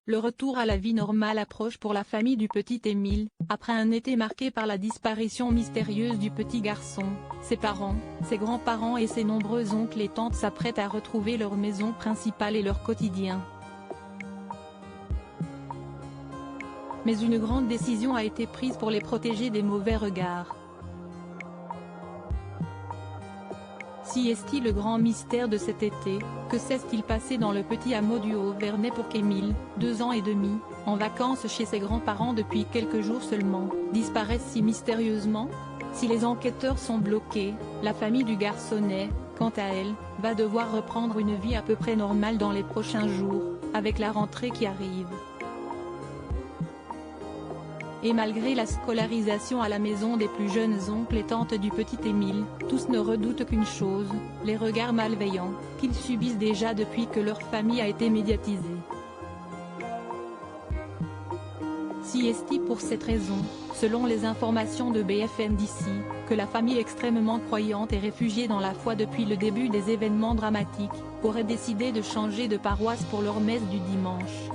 Le retour à la vie normale approche pour la famille du petit Émile, après un été marqué par la disparition mystérieuse du petit garçon. Ses parents, ses grands-parents et ses nombreux oncles et tantes s'apprêtent à retrouver leur maison principale et leur quotidien. Mais une grande décision a été prise pour les protéger des mauvais regards. Si est-il le grand mystère de cet été, que s'est-il passé dans le petit hameau du Haut-Vernay pour qu'Émile, 2 ans et demi, en vacances chez ses grands-parents depuis quelques jours seulement, disparaisse si mystérieusement? Si les enquêteurs sont bloqués, la famille du garçonnet, quant à elle, va devoir reprendre une vie à peu près normale dans les prochains jours, avec la rentrée qui arrive. Et malgré la scolarisation à la maison des plus jeunes oncles et tantes du petit Émile, tous ne redoutent qu'une chose, les regards malveillants, qu'ils subissent déjà depuis que leur famille a été médiatisée. Si est-il pour cette raison, selon les informations de BFM d'ici, que la famille extrêmement croyante et réfugiée dans la foi depuis le début des événements dramatiques, aurait décidé de changer de paroisse pour leur messe du dimanche.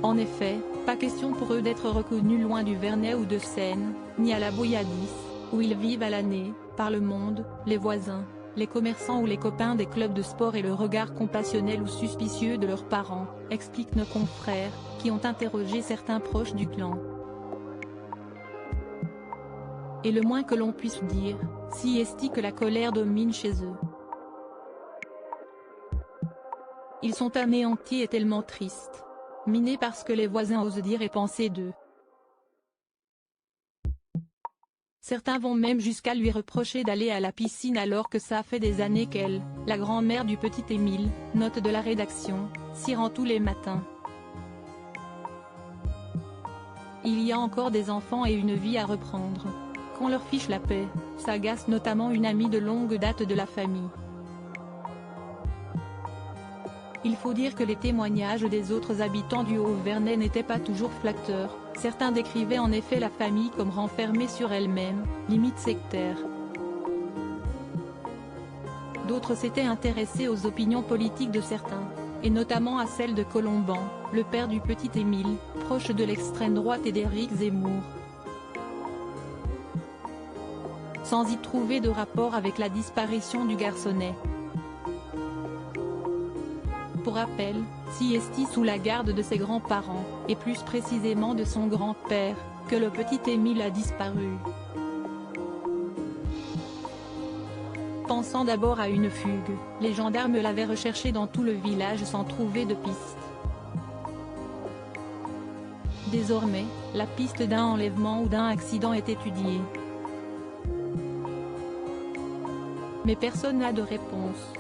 En effet, pas question pour eux d'être reconnus loin du Vernay ou de Seine, ni à la Bouilladis, où ils vivent à l'année, par le monde, les voisins, les commerçants ou les copains des clubs de sport et le regard compassionnel ou suspicieux de leurs parents, expliquent nos confrères, qui ont interrogé certains proches du clan. Et le moins que l'on puisse dire, si est-il que la colère domine chez eux. Ils sont anéantis et tellement tristes. Minés parce que les voisins osent dire et penser d'eux. Certains vont même jusqu'à lui reprocher d'aller à la piscine alors que ça fait des années qu'elle, la grand-mère du petit Émile, note de la rédaction, s'y rend tous les matins. Il y a encore des enfants et une vie à reprendre. Qu'on leur fiche la paix, s'agace notamment une amie de longue date de la famille. Il faut dire que les témoignages des autres habitants du Haut-Vernay n'étaient pas toujours flatteurs, certains décrivaient en effet la famille comme renfermée sur elle-même, limite sectaire. D'autres s'étaient intéressés aux opinions politiques de certains, et notamment à celle de Colomban, le père du petit Émile, proche de l'extrême droite et d'Éric Zemmour. Sans y trouver de rapport avec la disparition du garçonnet. Pour rappel, si est sous la garde de ses grands-parents, et plus précisément de son grand-père, que le petit Émile a disparu. Pensant d'abord à une fugue, les gendarmes l'avaient recherché dans tout le village sans trouver de piste. Désormais, la piste d'un enlèvement ou d'un accident est étudiée. Mais personne n'a de réponse.